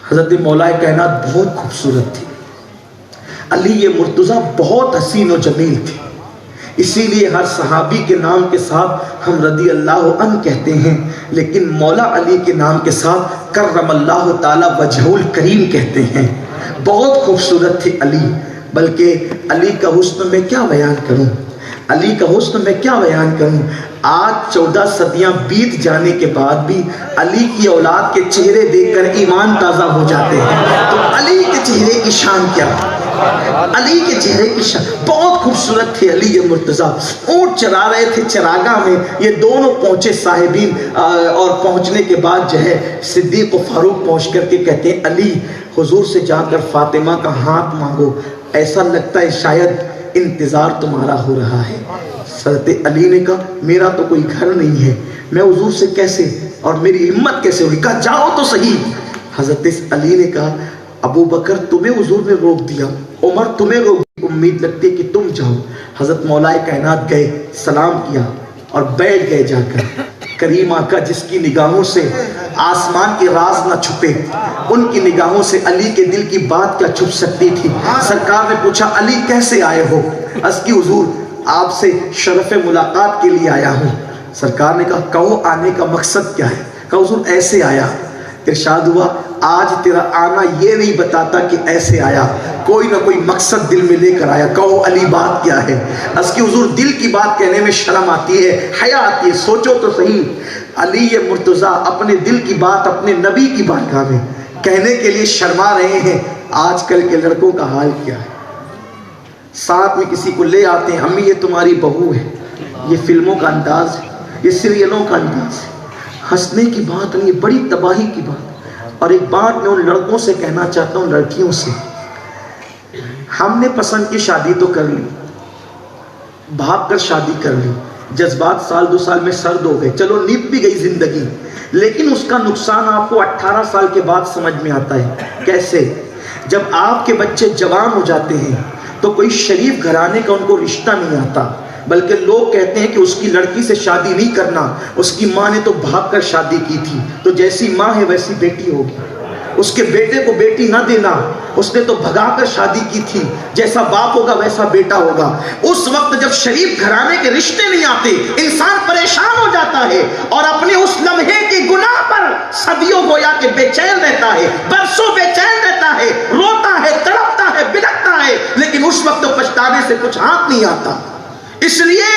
حضرت مولا کائنات بہت خوبصورت تھی، علی مرتضیٰ بہت حسین و جمیل تھے، اسی لیے ہر صحابی کے نام کے ساتھ ہم رضی اللہ عنہ کہتے ہیں، لیکن مولا علی کے نام کے ساتھ کرم اللہ تعالی وجہ الکریم کہتے ہیں۔ بہت خوبصورت تھے علی، بلکہ علی کا حسن میں کیا بیان کروں، علی کا حسن میں کیا بیان کروں۔ آج 14 صدیاں بیت جانے کے بعد بھی علی کی اولاد کے چہرے دیکھ کر ایمان تازہ ہو جاتے ہیں۔ تو علی کے چہرے کی شان کیا، علی کے چہرے کی شان بہت خوبصورت تھے۔ علی مرتضیٰ اونٹ چرا رہے تھے چراگاہ میں، یہ دونوں پہنچے صاحبین، اور پہنچنے کے بعد جو ہے صدیق و فاروق پہنچ کر کے کہتے ہیں علی حضور سے جا کر فاطمہ کا ہاتھ مانگو، ایسا لگتا ہے شاید انتظار تمہارا ہو رہا ہے۔ حضرت علی نے کہا میرا تو کوئی گھر نہیں ہے، میں حضور سے کیسے، اور میری ہمت کیسے ہوئی، کہا جاؤ تو صحیح۔ حضرت علی نے کہا ابو بکر تمہیں حضور نے روک دیا، عمر تمہیں روک دیا، امید لگتی ہے کہ تم جاؤ۔ حضرت مولا کائنات گئے، سلام کیا اور بیٹھ گئے جا کر۔ کریم آقا جس کی نگاہوں سے آسمان کے راز نہ چھپے، ان کی نگاہوں سے علی کے دل کی بات کیا چھپ سکتی تھی۔ سرکار نے پوچھا علی کیسے آئے ہو؟ عرض کی حضور آپ سے شرف ملاقات کے لیے آیا ہوں۔ سرکار نے کہا کہو آنے کا مقصد کیا ہے؟ کہا حضور ایسے آیا۔ ارشاد ہوا آج تیرا آنا یہ نہیں بتاتا کہ ایسے آیا، کوئی نہ کوئی مقصد دل میں لے کر آیا، کہو علی بات کیا ہے؟ اس کی حضور دل کی بات کہنے میں شرم آتی ہے، حیا آتی ہے، سوچو تو صحیح۔ علی مرتضیٰ اپنے دل کی بات اپنے نبی کی بارگاہ میں کہنے کے لیے شرما رہے ہیں۔ آج کل کے لڑکوں کا حال کیا ہے، ساتھ میں کسی کو لے آتے ہیں، امی یہ تمہاری بہو ہے، یہ فلموں کا انداز ہے، یہ سیریلوں کا انداز ہے، ہنسنے کی بات نہیں، بڑی تباہی کی بات۔ اور ایک بات میں ان لڑکوں سے کہنا چاہتا ہوں، لڑکیوں سے، ہم نے پسند کی شادی تو کر لی، بھاگ کر شادی کر لی، جذبات سال 2 سال میں سرد ہو گئے، چلو نب بھی گئی زندگی، لیکن اس کا نقصان آپ کو 18 سال کے بعد سمجھ میں آتا ہے۔ کیسے؟ جب آپ کے بچے جوان ہو جاتے ہیں تو کوئی شریف گھرانے کا ان کو رشتہ نہیں آتا، بلکہ لوگ کہتے ہیں کہ اس کی لڑکی سے شادی نہیں کرنا، اس کی ماں نے تو بھاگ کر شادی کی تھی، تو جیسی ماں ہے ویسی بیٹی ہوگی، اس کے بیٹے کو بیٹی نہ دینا، اس نے تو بھگا کر شادی کی تھی، جیسا باپ ہوگا ویسا بیٹا ہوگا۔ اس وقت جب شریف گھرانے کے رشتے نہیں آتے انسان پریشان ہو جاتا ہے، اور اپنے اس لمحے کے گناہ پر صدیوں گویا کہ بے چین رہتا ہے، برسوں بے چین رہتا ہے، روتا ہے، تڑپتا ہے، بلکتا ہے، لیکن اس وقت پچھتانے سے کچھ ہاتھ نہیں آتا۔ اس لیے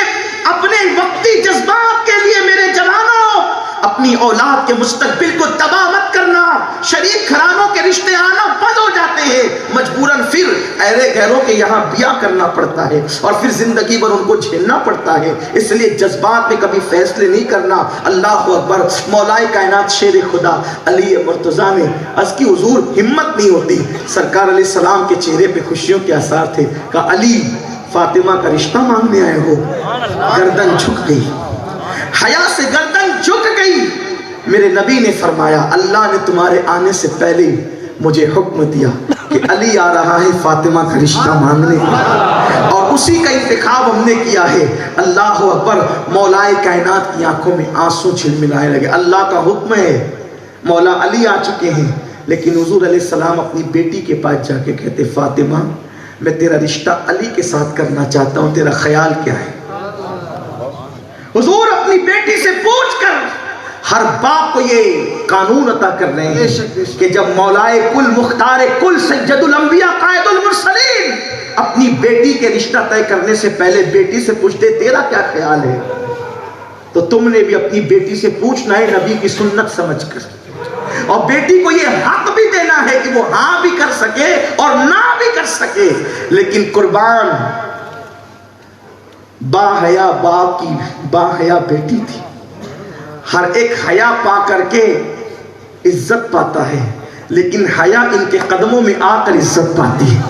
اپنے وقتی جذبات کے لیے میرے جوانوں اپنی اولاد کے مستقبل کو تباہ مت کرنا۔ شریف گھرانوں کے رشتے آنا بند ہو جاتے ہیں، مجبوراً پھر ایرے غیروں کے یہاں بیاہ کرنا پڑتا ہے، اور پھر زندگی بھر ان کو جھیلنا پڑتا ہے۔ اس لیے جذبات میں کبھی فیصلے نہیں کرنا۔ اللہ اکبر۔ مولا کائنات شیر خدا علی مرتضیٰ نے اس کی حضور ہمت نہیں ہوتی، سرکار علیہ السلام کے چہرے پہ خوشیوں کے آثار تھے، کہا علی فاطمہ کا رشتہ مانگنے آئے ہو؟ گردن جھک گئی، حیا سے گردن جھک گئی۔ میرے نبی نے فرمایا اللہ نے تمہارے آنے سے پہلے مجھے حکم دیا کہ علی آ رہا ہے فاطمہ کا رشتہ مانگنے، اور اسی کا انتخاب ہم نے کیا ہے۔ اللہ اکبر۔ مولا کائنات کی آنکھوں میں آنسو جھلملانے لگے۔ اللہ کا حکم ہے، مولا علی آ چکے ہیں، لیکن حضور علیہ السلام اپنی بیٹی کے پاس جا کے کہتے فاطمہ میں تیرا رشتہ علی کے ساتھ کرنا چاہتا ہوں، تیرا خیال کیا ہے؟ حضور اپنی بیٹی سے پوچھ کر ہر باپ کو یہ قانون عطا کر رہے ہیں کہ جب مولائے کل مختار کل سید الانبیاء قائد المرسلین اپنی بیٹی کے رشتہ طے کرنے سے پہلے بیٹی سے پوچھتے تیرا کیا خیال ہے، تو تم نے بھی اپنی بیٹی سے پوچھنا ہے نبی کی سنت سمجھ کر، اور بیٹی کو یہ حق بھی دینا ہے کہ وہ ہاں بھی کر سکے اور نہ بھی کر سکے۔ لیکن قربان با حیا باپ کی با حیا بیٹی تھی، ہر ایک حیا پا کر کے عزت پاتا ہے، لیکن حیا ان کے قدموں میں آ کر عزت پاتی ہے۔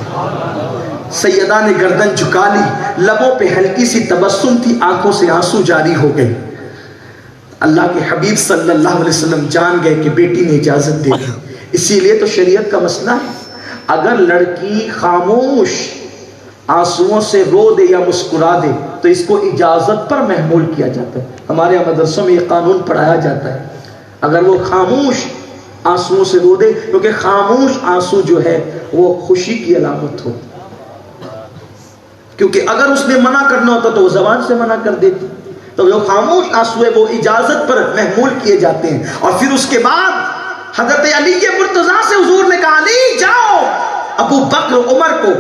سیدہ نے گردن جھکا لی، لبوں پہ ہلکی سی تبسم تھی، آنکھوں سے آنسو جاری ہو گئے۔ اللہ کے حبیب صلی اللہ علیہ وسلم جان گئے کہ بیٹی نے اجازت دے دی۔ اسی لیے تو شریعت کا مسئلہ ہے، اگر لڑکی خاموش آنسوؤں سے رو دے یا مسکرا دے تو اس کو اجازت پر محمول کیا جاتا ہے۔ ہمارے مدرسوں میں یہ قانون پڑھایا جاتا ہے، اگر وہ خاموش آنسوؤں سے رو دے، کیونکہ خاموش آنسو جو ہے وہ خوشی کی علامت ہو، کیونکہ اگر اس نے منع کرنا ہوتا تو وہ زبان سے منع کر دیتی، تو جو خاموش آنسو ہے وہ اجازت پر محمول کیے جاتے ہیں۔ اور پھر اس کے بعد حضرت علی مرتضیٰ سے حضور نے کہا علی جاؤ ابو بکر عمر کو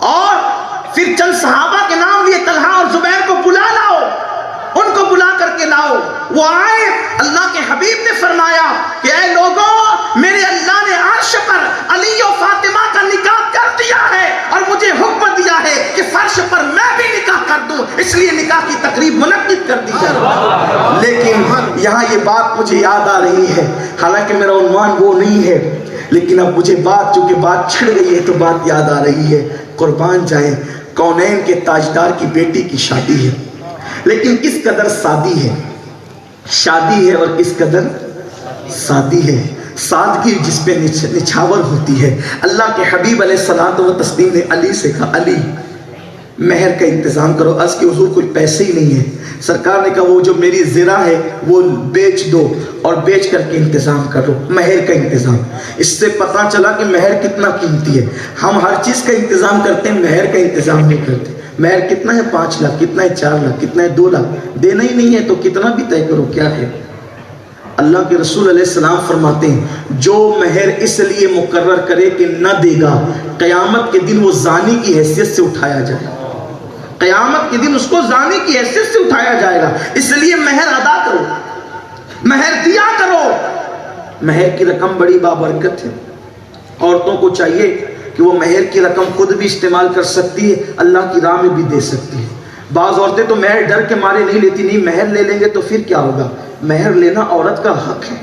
اور پھر چند صحابہ کے نام لیے طلحہ اور زبیر کو بلا لاؤ، ان کو بلا کر کے لاؤ۔ وہ آئے، اللہ کے حبیب نے فرمایا کہ اے لوگوں، میرے اللہ نے عرش پر علی و فاطمہ کا نکاح کر دیا ہے اور مجھے حکم دیا ہے کہ فرش پر میں بھی نکاح کر دوں، اس لیے نکاح کی تقریب منعقد کر دی جائے۔ لیکن یہاں یہ بات مجھے یاد آ رہی ہے، حالانکہ میرا عنوان وہ نہیں ہے، لیکن اب مجھے بات، چونکہ بات چھڑ گئی ہے تو بات یاد آ رہی ہے۔ قربان جائیں، کونین کے تاجدار کی بیٹی کی شادی ہے، لیکن کس قدر سادی ہے، شادی ہے اور کس قدر سادی ہے، سادگی جس پہ نچھاور ہوتی ہے۔ اللہ کے حبیب علیہ الصلوۃ والتسلیم نے علی سے کہا علی مہر کا انتظام کرو۔ عرض کہ حضور کوئی پیسے ہی نہیں ہے۔ سرکار نے کہا وہ جو میری زرہ ہے وہ بیچ دو اور بیچ کر کے انتظام کرو، مہر کا انتظام۔ اس سے پتہ چلا کہ مہر کتنا قیمتی ہے۔ ہم ہر چیز کا انتظام کرتے ہیں، مہر کا انتظام نہیں کرتے۔ مہر کتنا ہے؟ 5 لاکھ، کتنا ہے 4 لاکھ، کتنا ہے 2 لاکھ، دینا ہی نہیں ہے تو کتنا بھی طے کرو کیا ہے۔ اللہ کے رسول علیہ السلام فرماتے ہیں جو مہر اس لیے مقرر کرے کہ نہ دے گا، قیامت کے دن وہ زانی کی حیثیت سے اٹھایا جائے گا، قیامت کے دن اس کو زانی کی حیثیت سے اٹھایا جائے گا۔ اس لیے مہر ادا کرو، مہر دیا کرو۔ مہر کی رقم بڑی بابرکت ہے، عورتوں کو چاہیے کہ وہ مہر کی رقم خود بھی استعمال کر سکتی ہے، اللہ کی راہ میں بھی دے سکتی ہے۔ بعض عورتیں تو مہر ڈر کے مارے نہیں لیتی، نہیں مہر لے لیں گے تو پھر کیا ہوگا۔ مہر لینا عورت کا حق ہے،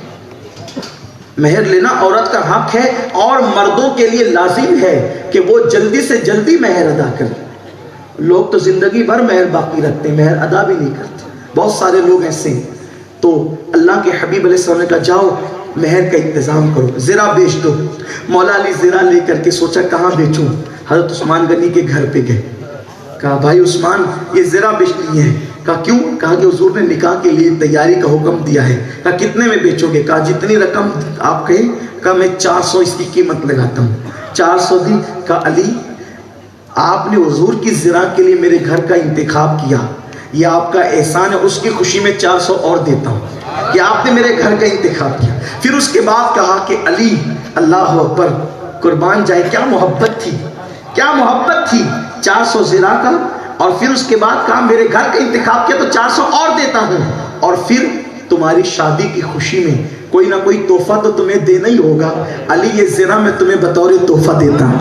مہر لینا عورت کا حق ہے، اور مردوں کے لیے لازم ہے کہ وہ جلدی سے جلدی مہر ادا کریں۔ لوگ تو زندگی بھر مہر باقی رکھتے ہیں، مہر ادا بھی نہیں کرتے، بہت سارے لوگ ایسے ہیں۔ تو اللہ کے حبیب علیہ السلام نے کہا جاؤ مہر کا انتظام کرو، زرہ بیچ دو۔ مولا علی زرہ لے کر کے سوچا کہاں بیچوں، حضرت عثمان غنی کے گھر پہ گئے، کہا بھائی عثمان یہ زرہ بیچنی ہے۔ کہا کیوں؟ کہا کہ حضور نے نکاح کے لیے تیاری کا حکم دیا ہے۔ کہا کتنے میں بیچو گے؟ کہا جتنی رقم آپ کہیں۔ کہا میں 400 اس کی قیمت لگاتا ہوں۔ 400 دی۔ کہا علی آپ نے حضور کی زرہ کے لیے میرے گھر کا انتخاب کیا، یہ آپ کا احسان ہے، اس کی خوشی میں 400 اور دیتا ہوں کہ آپ نے میرے گھر کا انتخاب کیا۔ پھر اس کے بعد کہا کہ علی اللہ اکبر، قربان جائے کیا محبت تھی، کیا محبت تھی، 400 زرہ کا، اور پھر اس کے بعد کہا میرے گھر کا انتخاب کیا تو 400 اور دیتا ہوں، اور پھر تمہاری شادی کی خوشی میں کوئی نہ کوئی تحفہ تو تمہیں دینا ہی ہوگا، علی یہ زرہ میں تمہیں بطور تحفہ دیتا ہوں۔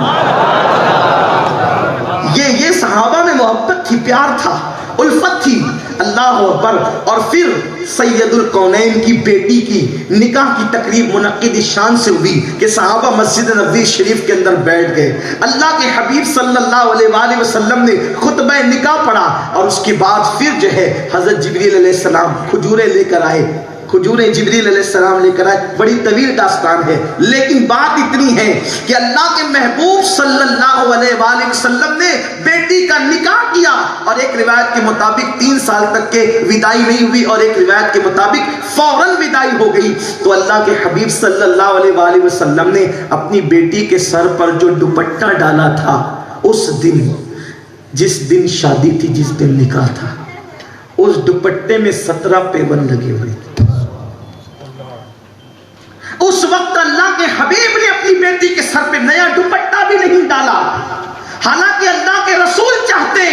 یہ صحابہ میں محبت تھی، پیار تھا، الفت تھی، اللہ اکبر۔ اور پھر سید الکونین کی بیٹی کی نکاح کی تقریب منعقد شان سے ہوئی کہ صحابہ مسجد نبوی شریف کے اندر بیٹھ گئے، اللہ کے حبیب صلی اللہ علیہ وآلہ وسلم نے خطبہ نکاح پڑھا، اور اس کے بعد پھر جو ہے حضرت جبریل علیہ السلام کھجوریں لے کر آئے، کھجوریں جبریل علیہ السلام لے کر آئے۔ بڑی طویل داستان ہے، لیکن بات اتنی ہے کہ اللہ کے محبوب صلی اللہ علیہ وآلہ وسلم نے بیٹی کا نکاح کیا، اور ایک روایت کے مطابق 3 سال تک کے وداعی نہیں ہوئی، اور ایک روایت کے مطابق فوراً وداعی ہو گئی۔ تو اللہ کے حبیب صلی اللہ علیہ وآلہ وسلم نے اپنی بیٹی کے سر پر جو دوپٹہ ڈالا تھا، اس دن جس دن شادی تھی، جس دن نکاح تھا، اس دوپٹے میں 17 پیوند لگے ہوئے تھے۔ اس وقت اللہ کے حبیب نے اپنی بیٹی کے سر پہ نیا دوپٹہ بھی نہیں ڈالا، حالانکہ اللہ کے رسول چاہتے،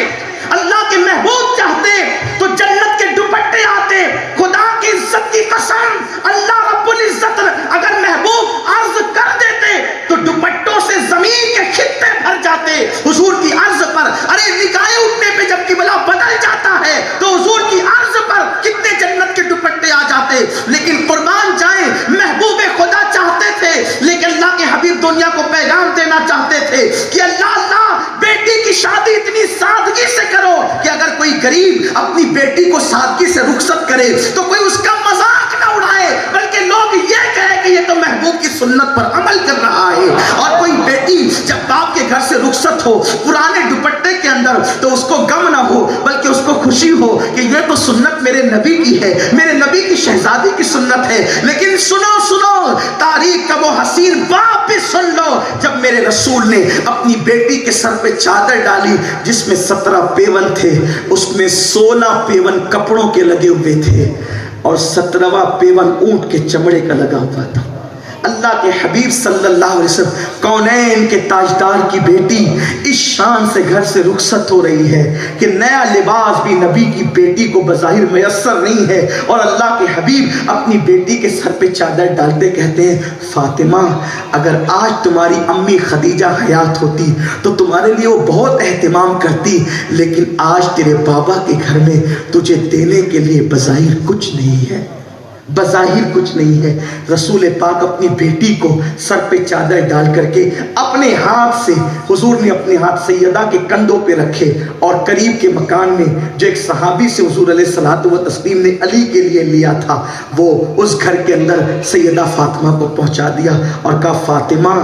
اللہ کے محبوب چاہتے تو جنت کے دوپٹے آتے۔ خدا کی عزت کی قسم، اللہ رب العزت اگر محبوب عرض کر دیتے تو دوپٹوں سے زمین کے خطے بھر جاتے۔ حضور کی عرض پر، ارے نکاح اٹھنے پہ جب قبلہ بدل جاتا ہے تو حضور کی عرض پر کتنے جنت کے دوپٹے آ جاتے۔ لیکن قربان جائیں، محبوب خدا چاہتے تھے، لیکن اللہ کے حبیب دنیا کو پیغام دینا چاہتے تھے کہ اللہ بیٹی کی شادی اتنی سادگی سے کرو کہ اگر کوئی غریب اپنی بیٹی کو سادگی سے رخصت کرے تو کوئی اس کا مذاق نہ اڑائے، بلکہ لوگ یہ کہے کہ یہ تو محبوب کی سنت پر عمل کر رہا ہے۔ اور کوئی بیٹی جب باپ کے گھر سے رخصت ہو پرانے دوپٹے کے اندر تو اس کو غم نہ ہو، بلکہ اس کو خوشی ہو کہ یہ تو سنت میرے نبی کی ہے، میرے نبی کی شہزادی کی سنت ہے، لیکن سنو سنو تاریخ کا وہ حسین واپس سن لو جب میرے رسول نے اپنی بیٹی کے سر پہ چادر ڈالی جس میں 17 پیون تھے، اس میں 16 پیون کپڑوں کے لگے ہوئے تھے اور 17واں پیون اونٹ کے چمڑے کا لگا ہوا تھا۔ اللہ کے حبیب صلی اللہ علیہ وسلم کونین کے تاجدار کی بیٹی اس شان سے گھر سے رخصت ہو رہی ہے کہ نیا لباس بھی نبی کی بیٹی کو بظاہر میسر نہیں ہے، اور اللہ کے حبیب اپنی بیٹی کے سر پہ چادر ڈالتے کہتے ہیں فاطمہ اگر آج تمہاری امی خدیجہ حیات ہوتی تو تمہارے لیے وہ بہت اہتمام کرتی، لیکن آج تیرے بابا کے گھر میں تجھے دینے کے لیے بظاہر کچھ نہیں ہے، بظاہر کچھ نہیں ہے۔ رسول پاک اپنی بیٹی کو سر پہ چادر ڈال کر کے اپنے ہاتھ سے، حضور نے اپنے ہاتھ سیدہ کے کندھوں پہ رکھے اور قریب کے مکان میں جو ایک صحابی سے حضور علیہ الصلوۃ والتسلیم نے علی کے لیے لیا تھا وہ اس گھر کے اندر سیدہ فاطمہ کو پہنچا دیا اور کہا فاطمہ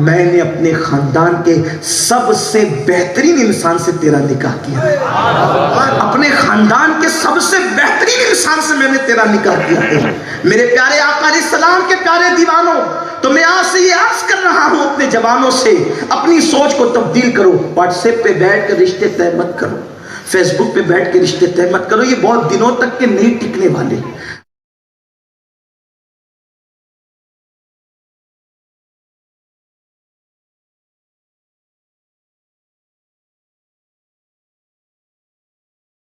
میں نے اپنے خاندان کے سب سے بہترین انسان سے تیرا نکاح کیا ہے، اپنے خاندان کے سب سے بہترین انسان سے میں نے تیرا نکاح کیا ہے۔ میرے پیارے آقا علیہ السلام کے پیارے دیوانوں، تو میں آج سے یہ عرض کر رہا ہوں اپنے جوانوں سے اپنی سوچ کو تبدیل کرو۔ واٹس ایپ پہ بیٹھ کر رشتے طے مت کرو، فیس بک پہ بیٹھ کے رشتے طے مت کرو، یہ بہت دنوں تک کے نہیں ٹکنے والے۔